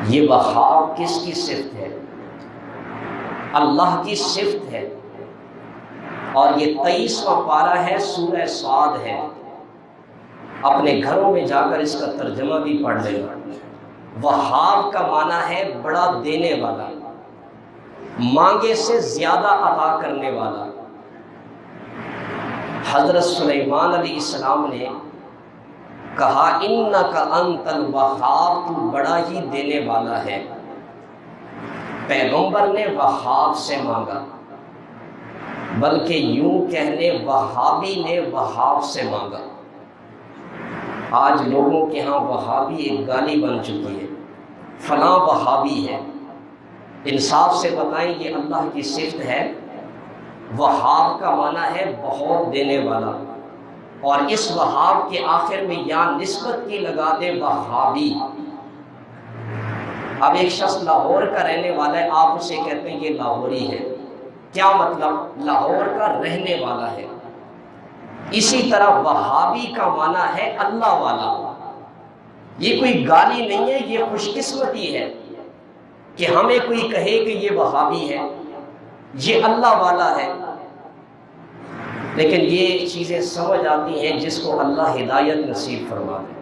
یہ وہاب کس کی صفت ہے؟ اللہ کی صفت ہے، اور یہ 23واں پارہ ہے، سورہ صاد ہے۔ اپنے گھروں میں جا کر اس کا ترجمہ بھی پڑھ لینا۔ وہاب کا معنی ہے بڑا دینے والا، مانگے سے زیادہ عطا کرنے والا۔ حضرت سلیمان علیہ السلام نے کہا انک انت الوہاب، تو بڑا ہی دینے والا ہے۔ پیغمبر نے وہاب سے مانگا، بلکہ یوں کہنے وہابی نے وہاب سے مانگا۔ آج لوگوں کے ہاں وہابی ایک گالی بن چکی ہے، فلاں وہابی ہے۔ انصاف سے بتائیں یہ اللہ کی صفت ہے؟ وہاب کا معنی ہے بہت دینے والا، اور اس وہاب کے آخر میں یا نسبت کی لگا دے وہابی۔ اب ایک شخص لاہور کا رہنے والا ہے، آپ اسے کہتے ہیں یہ لاہوری ہے، کیا مطلب؟ لاہور کا رہنے والا ہے۔ اسی طرح وہابی کا معنی ہے اللہ والا۔ یہ کوئی گالی نہیں ہے، یہ خوش قسمتی ہے کہ ہمیں کوئی کہے کہ یہ وہابی ہے، یہ اللہ والا ہے۔ لیکن یہ چیزیں سمجھ آتی ہیں جس کو اللہ ہدایت نصیب فرما دے۔